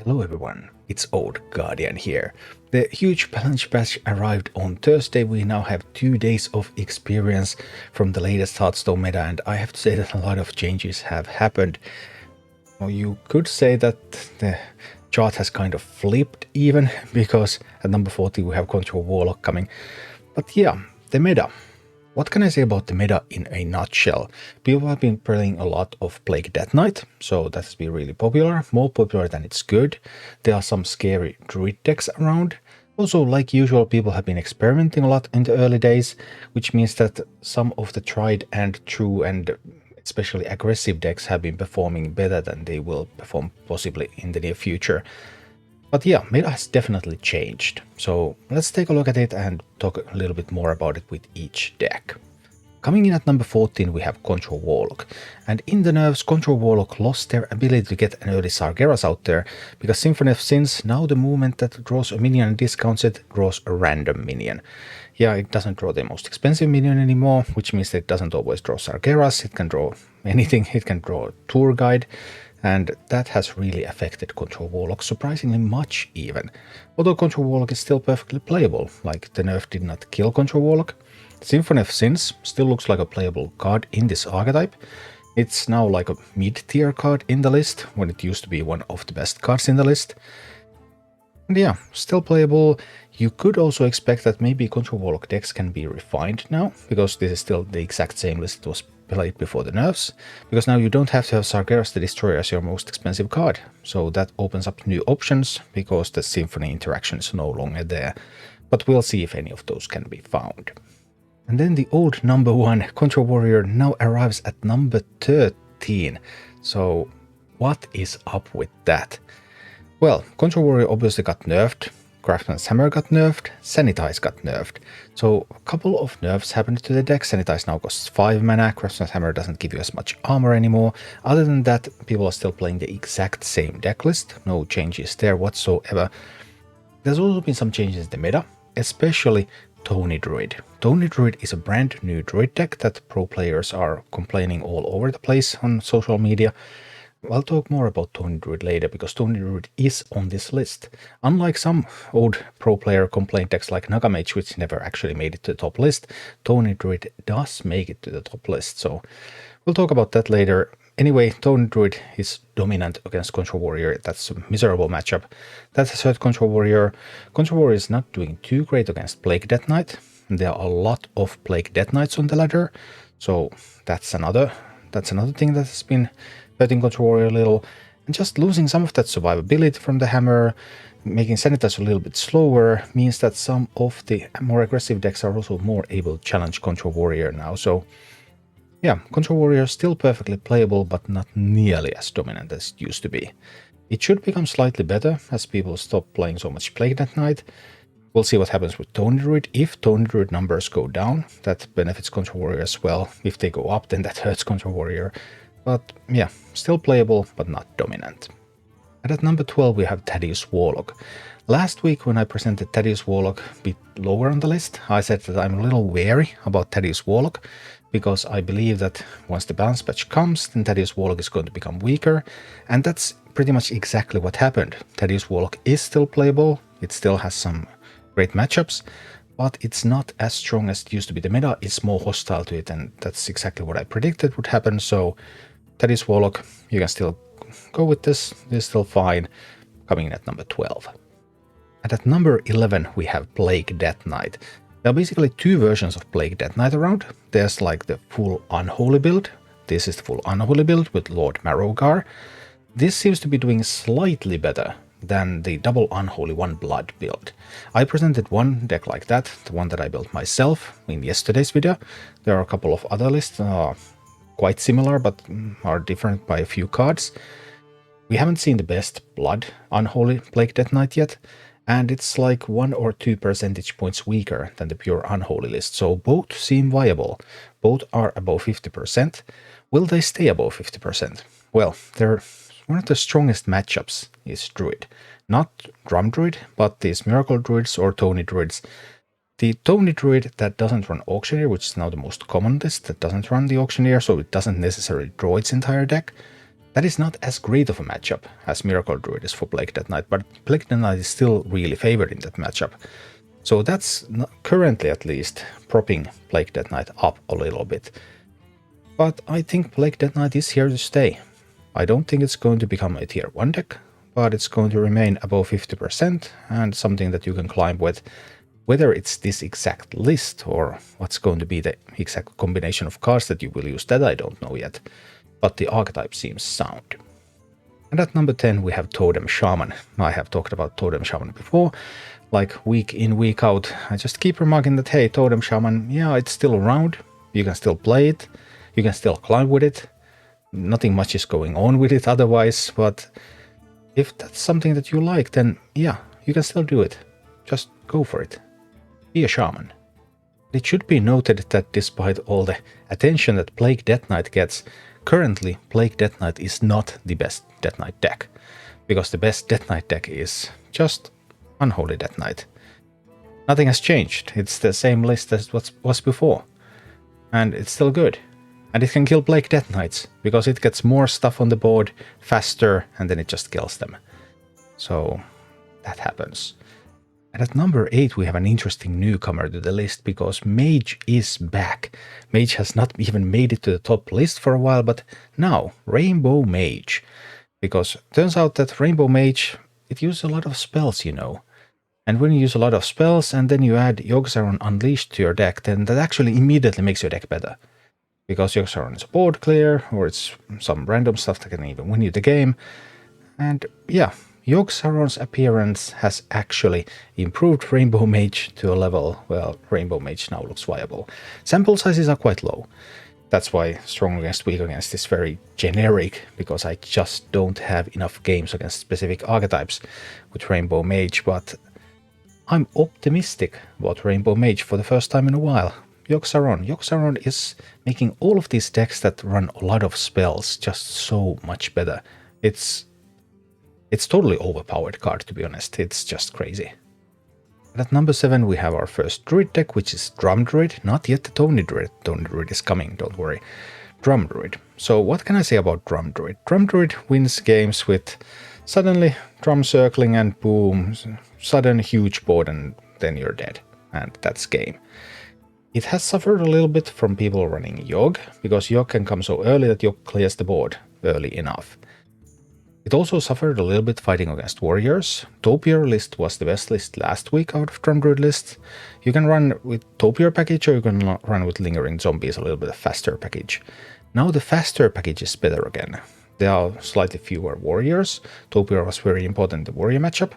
Hello everyone, it's Old Guardian here. The huge challenge patch arrived on Thursday. We now have 2 days of experience from the latest Hearthstone meta, and I have to say that a lot of changes have happened. Well, you could say that the chart has kind of flipped even, because at number 40 we have Control Warlock coming. But yeah, the meta. What can I say about the meta in a nutshell? People have been playing a lot of Plague Death Knight, so that has been really popular, more popular than it's good. There are some scary druid decks around. Also, like usual, people have been experimenting a lot in the early days, which means that some of the tried and true and especially aggressive decks have been performing better than they will perform possibly in the near future. But yeah, meta has definitely changed, so let's take a look at it and talk a little bit more about it with each deck. Coming in at number 14 we have Control Warlock, and in the nerfs Control Warlock lost their ability to get an early Sargeras out there, because Symphony of Sins, now the movement that draws a minion and discounts it, draws a random minion. Yeah, it doesn't draw the most expensive minion anymore, which means that it doesn't always draw Sargeras, it can draw anything, it can draw a tour guide, and that has really affected Control Warlock surprisingly much even. Although Control Warlock is still perfectly playable, like the nerf did not kill Control Warlock. Symphony of Sins still looks like a playable card in this archetype. It's now like a mid-tier card in the list, when it used to be one of the best cards in the list. And yeah, still playable. You could also expect that maybe Control Warlock decks can be refined now, because this is still the exact same list that was played before the nerfs, because now you don't have to have Sargeras the Destroyer as your most expensive card, so that opens up new options, because the Symphony interaction is no longer there, but we'll see if any of those can be found. And then the old number 1 Control Warrior now arrives at number 13, so what is up with that? Well, Control Warrior obviously got nerfed, Craftsman's Hammer got nerfed, Sanitize got nerfed. So a couple of nerfs happened to the deck. Sanitize now costs 5 mana, Craftsman's Hammer doesn't give you as much armor anymore. Other than that, people are still playing the exact same deck list, no changes there whatsoever. There's also been some changes in the meta, especially Tony Druid. Tony Druid is a brand new druid deck that pro players are complaining all over the place on social media. I'll talk more about Tony Druid later, because Tony Druid is on this list. Unlike some old pro player complaint decks like Mage, which never actually made it to the top list, Tony Druid does make it to the top list, so we'll talk about that later. Anyway, Tony Druid is dominant against Control Warrior. That's a miserable matchup. That has hurt Control Warrior. Control Warrior is not doing too great against Plague Death Knight. There are a lot of Plague Death Knights on the ladder, so that's another thing that has been hurting Control Warrior a little, and just losing some of that survivability from the hammer, making Sanitize a little bit slower, means that some of the more aggressive decks are also more able to challenge Control Warrior now. So yeah, Control Warrior is still perfectly playable, but not nearly as dominant as it used to be. It should become slightly better as people stop playing so much Plague Death Knight. We'll see what happens with Tony Druid. If Tony Druid numbers go down, that benefits Control Warrior as well. If they go up, then that hurts Control Warrior. But yeah, still playable, but not dominant. And at number 12 we have Thaddius Warlock. Last week when I presented Thaddius Warlock a bit lower on the list, I said that I'm a little wary about Thaddius Warlock, because I believe that once the balance patch comes, then Thaddius Warlock is going to become weaker, and that's pretty much exactly what happened. Thaddius Warlock is still playable, it still has some great matchups, but it's not as strong as it used to be. The meta is more hostile to it, and that's exactly what I predicted would happen, so Thaddius Warlock, you can still go with this, it's still fine, coming in at number 12. And at number 11 we have Plague Death Knight. There are basically two versions of Plague Death Knight around. There's like the full Unholy build. This is the full Unholy build with Lord Marrowgar. This seems to be doing slightly better than the double Unholy One Blood build. I presented one deck like that, the one that I built myself, in yesterday's video. There are a couple of other lists quite similar, but are different by a few cards. We haven't seen the best Blood Unholy Plague Death Knight yet, and it's like 1 or 2 percentage points weaker than the pure Unholy list, so both seem viable. Both are above 50%. Will they stay above 50%? Well, they're one of the strongest matchups is Druid. Not Drum Druid, but these Miracle Druids or Tony Druids. The Tony Druid that doesn't run Auctioneer, which is now the most common list that doesn't run the Auctioneer, so it doesn't necessarily draw its entire deck, That is not as great of a matchup as Miracle Druid is for Plague Death Knight, but Plague Death Knight is still really favored in that matchup. So that's currently at least propping Plague Death Knight up a little bit. But I think Plague Death Knight is here to stay. I don't think it's going to become a tier 1 deck, but it's going to remain above 50% and something that you can climb with. Whether it's this exact list or what's going to be the exact combination of cards that you will use, that I don't know yet. But the archetype seems sound. And at number 10 we have Totem Shaman. I have talked about Totem Shaman before, like week in, week out. I just keep remarking that, hey, Totem Shaman, yeah, it's still around. You can still play it. You can still climb with it. Nothing much is going on with it otherwise, but if that's something that you like, then yeah, you can still do it. Just go for it. Be a shaman. It should be noted that despite all the attention that Plague Death Knight gets, currently Plague Death Knight is not the best Death Knight deck, because the best Death Knight deck is just Unholy Death Knight. Nothing has changed. It's the same list as what was before, and it's still good. And it can kill Plague Death Knights, because it gets more stuff on the board faster, and then it just kills them. So that happens. And at number 8 we have an interesting newcomer to the list, because Mage is back. Mage has not even made it to the top list for a while, but now Rainbow Mage. Because it turns out that Rainbow Mage, it uses a lot of spells, you know. And when you use a lot of spells and then you add Yogg-Saron Unleashed to your deck, then that actually immediately makes your deck better. Because Yogg-Saron is a board clear, or it's some random stuff that can even win you the game. And yeah, Yogg-Saron's appearance has actually improved Rainbow Mage to a level, well, Rainbow Mage now looks viable. Sample sizes are quite low. That's why Strong Against Weak Against is very generic, because I just don't have enough games against specific archetypes with Rainbow Mage, but I'm optimistic about Rainbow Mage for the first time in a while. Yogg-Saron is making all of these decks that run a lot of spells just so much better. It's totally overpowered card, to be honest. It's just crazy. And at number 7 we have our first Druid deck, which is Drum Druid. Not yet the Tony Druid. Tony Druid is coming, don't worry. Drum Druid. So what can I say about Drum Druid? Drum Druid wins games with suddenly drum circling and boom, sudden huge board, and then you're dead. And that's game. It has suffered a little bit from people running Yogg, because Yogg can come so early that Yogg clears the board early enough. It also suffered a little bit fighting against warriors. Topiary list was the best list last week out of Drum Druid list. You can run with Topiary package, or you can run with Lingering Zombies, a little bit faster package. Now the faster package is better again. There are slightly fewer warriors. Topiary was very important in the warrior matchup.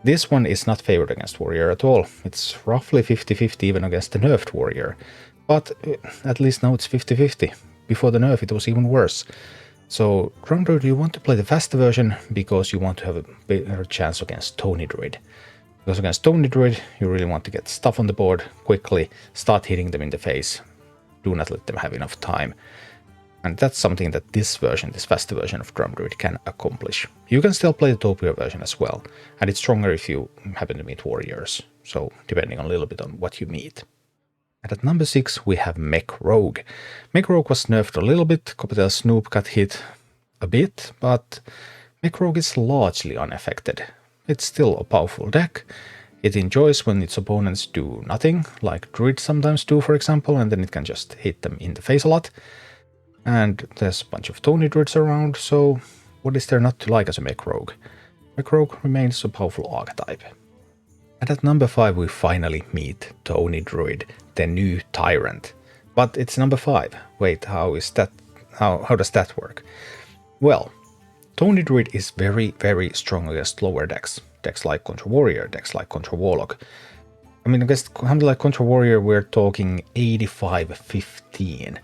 This one is not favored against warrior at all. It's roughly 50-50 even against the nerfed warrior. But at least now it's 50-50. Before the nerf it was even worse. So Drum Druid, you want to play the faster version because you want to have a better chance against Tony Druid. Because against Tony Druid you really want to get stuff on the board quickly, start hitting them in the face. Do not let them have enough time. And that's something that this version, this faster version of Drum Druid can accomplish. You can still play the Topiary version as well, and it's stronger if you happen to meet warriors, so depending a little bit on what you meet. And at number 6 we have Mech Rogue. Mech Rogue was nerfed a little bit, Copatel Snoop got hit a bit, but Mech Rogue is largely unaffected. It's still a powerful deck. It enjoys when its opponents do nothing, like Druids sometimes do, for example, and then it can just hit them in the face a lot. And there's a bunch of Tony Druids around, so what is there not to like as a Mech Rogue? Mech Rogue remains a powerful archetype. And at number 5 we finally meet Tony Druid, the new Tyrant. But it's number 5. Wait, how does that work? Well, Tony Druid is very, very strong against lower decks. Decks like Contra Warrior, decks like Contra Warlock. I mean, against something like Contra Warrior we're talking 85-15.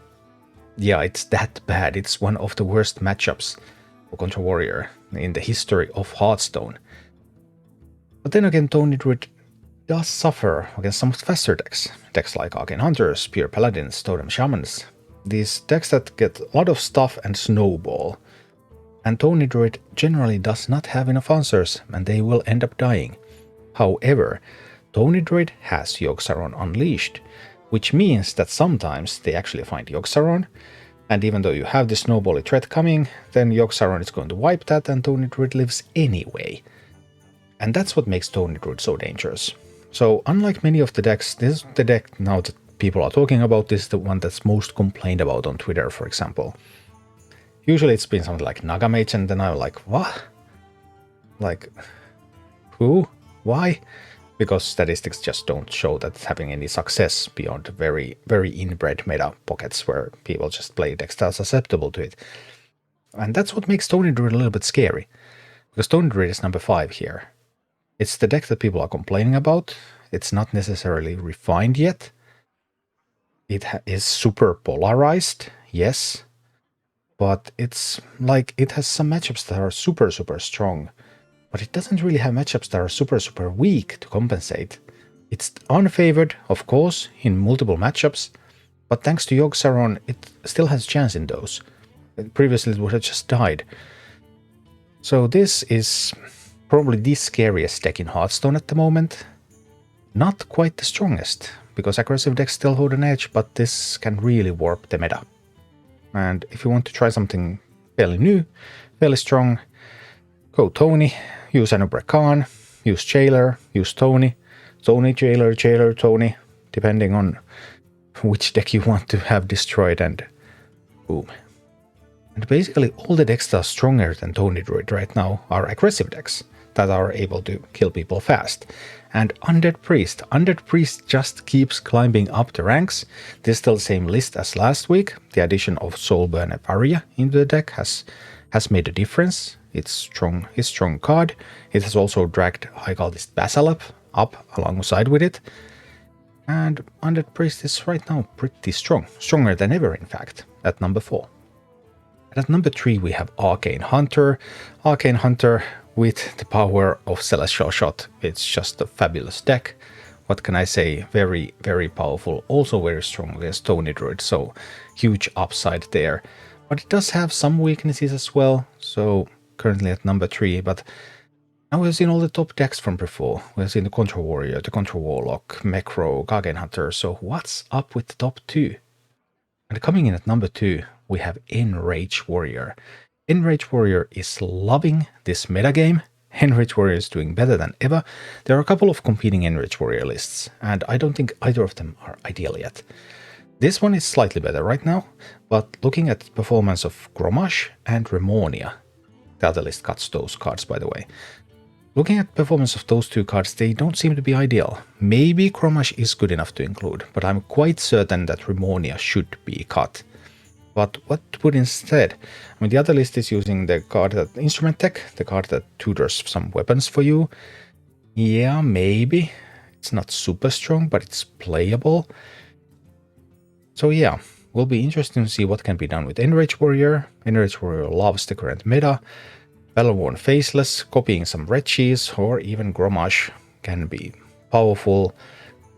Yeah, it's that bad. It's one of the worst matchups for Contra Warrior in the history of Hearthstone. But then again, Tony Druid does suffer against some faster decks. Decks like Arcane Hunters, Pure Paladins, Totem Shamans. These decks that get a lot of stuff and snowball. And Tony Druid generally does not have enough answers, and they will end up dying. However, Tony Druid has Yogg-Saron Unleashed, which means that sometimes they actually find Yogg-Saron, And even though you have this snowbally threat coming, then QXxGAYAAA is going to wipe that and Tony Druid lives anyway. And that's what makes Tony Druid so dangerous. So unlike many of the decks, this is the deck now that people are talking about. This is the one that's most complained about on Twitter, for example. Usually it's been something like Naga Mage, and then I'm like, what? Like, who? Why? Because statistics just don't show that it's having any success beyond very, very inbred meta pockets where people just play decks that are susceptible to it. And that's what makes Tony Druid a little bit scary, because Tony Druid is number 5 here. It's the deck that people are complaining about. It's not necessarily refined yet. It is super polarized, yes, but it's like it has some matchups that are super, super strong. But it doesn't really have matchups that are super, super weak to compensate. It's unfavored, of course, in multiple matchups, but thanks to QXxGAYAAA, it still has a chance in those. Previously, it would have just died. So this is probably the scariest deck in Hearthstone at the moment. Not quite the strongest, because aggressive decks still hold an edge, but this can really warp the meta. And if you want to try something fairly new, fairly strong, go Tony. Use Anub'arak Khan, use Jailer, use Tony, Jailer, Jailer, Tony, depending on which deck you want to have destroyed, and boom. And basically all the decks that are stronger than Tony Druid right now are aggressive decks that are able to kill people fast. And Undead Priest just keeps climbing up the ranks. This is still the same list as last week. The addition of Soulburn Varia into the deck has made a difference. It's strong card. It has also dragged High Cultist Basal up alongside with it. And Undead Priest is right now pretty strong. Stronger than ever, in fact, at number 4. And at number 3 we have Arcane Hunter. Arcane Hunter with the power of Celestial Shot. It's just a fabulous deck. What can I say? Very, very powerful. Also very strong against Tony Druid, so huge upside there. But it does have some weaknesses as well, so currently at number 3, but now we've seen all the top decks from before. We've seen the Control Warrior, the Control Warlock, Mech Rogue, Arcane Hunter, so what's up with the top 2? And coming in at number 2, we have Enrage Warrior. Enrage Warrior is loving this metagame. Enrage Warrior is doing better than ever. There are a couple of competing Enrage Warrior lists, and I don't think either of them are ideal yet. This one is slightly better right now, but looking at the performance of Grommash and Remonia, the other list cuts those cards, by the way. Looking at the performance of those two cards, they don't seem to be ideal. Maybe Grommash is good enough to include, but I'm quite certain that Remonia should be cut. But what to put instead? I mean, the other list is using the card that Instrument Tech, the card that tutors some weapons for you. Yeah, maybe. It's not super strong, but it's playable. So yeah, will be interesting to see what can be done with Enrage Warrior. Enrage Warrior loves the current meta. Battleworn Faceless, copying some Red Cheese, or even Grommash can be powerful.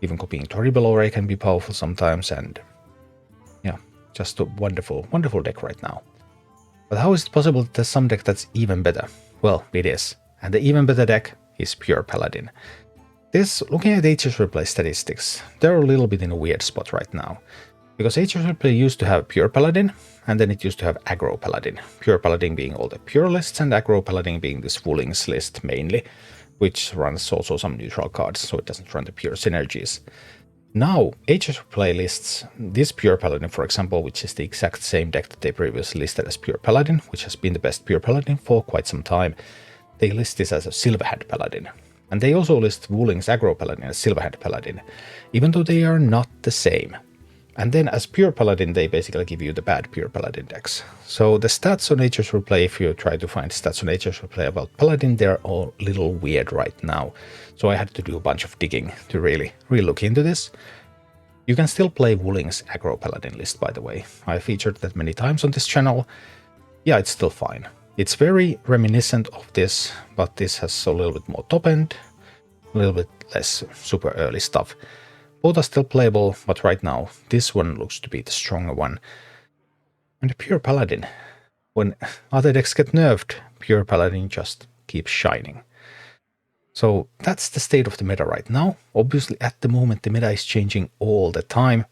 Even copying Toribel Array can be powerful sometimes, and yeah, just a wonderful, wonderful deck right now. But how is it possible that there's some deck that's even better? Well, it is. And the even better deck is Pure Paladin. Looking at HS Replay statistics, they're a little bit in a weird spot right now. Because HS Replay used to have Pure Paladin, and then it used to have Aggro Paladin. Pure Paladin being all the pure lists, and Aggro Paladin being this Woolings list mainly, which runs also some neutral cards, so it doesn't run the pure synergies. Now, HS Replay lists this Pure Paladin, for example, which is the exact same deck that they previously listed as Pure Paladin, which has been the best Pure Paladin for quite some time. They list this as a Silverhand Paladin. And they also list Woolings Aggro Paladin as Silverhand Paladin, even though they are not the same. And then as Pure Paladin, they basically give you the bad Pure Paladin decks. So the stats on HS Replay, if you try to find stats on HS Replay about Paladin, they're all a little weird right now. So I had to do a bunch of digging to really look into this. You can still play Woolings Aggro Paladin list, by the way. I featured that many times on this channel. Yeah, it's still fine. It's very reminiscent of this, but this has a little bit more top end, a little bit less super early stuff. Both are still playable, but right now, this one looks to be the stronger one. And the Pure Paladin, when other decks get nerfed, Pure Paladin just keeps shining. So that's the state of the meta right now. Obviously, at the moment, the meta is changing all the time.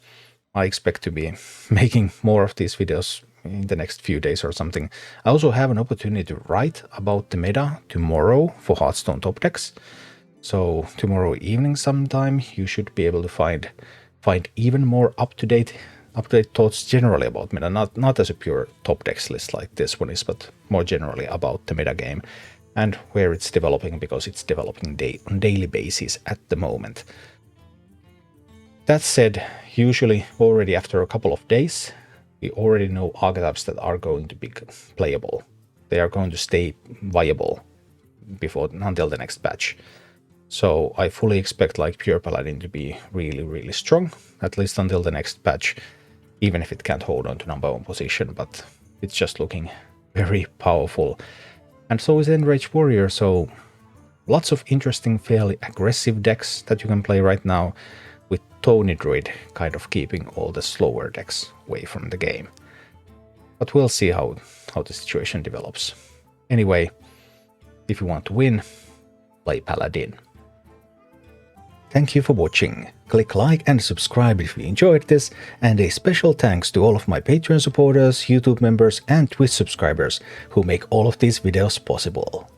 I expect to be making more of these videos in the next few days or something. I also have an opportunity to write about the meta tomorrow for Hearthstone top decks. So tomorrow evening sometime you should be able to find even more up-to-date thoughts generally about meta, not as a pure top decks list like this one is, but more generally about the meta game and where it's developing, because it's developing on daily basis at the moment. That said, usually already after a couple of days, we already know archetypes that are going to be playable. They are going to stay viable until the next patch. So I fully expect like pure Paladin to be really, really strong, at least until the next patch, even if it can't hold on to number 1 position, but it's just looking very powerful. And so is Enrage Warrior, so lots of interesting, fairly aggressive decks that you can play right now, with Tony Druid kind of keeping all the slower decks away from the game. But we'll see how the situation develops. Anyway, if you want to win, play Paladin. Thank you for watching. Click like and subscribe if you enjoyed this, and a special thanks to all of my Patreon supporters, YouTube members and Twitch subscribers who make all of these videos possible.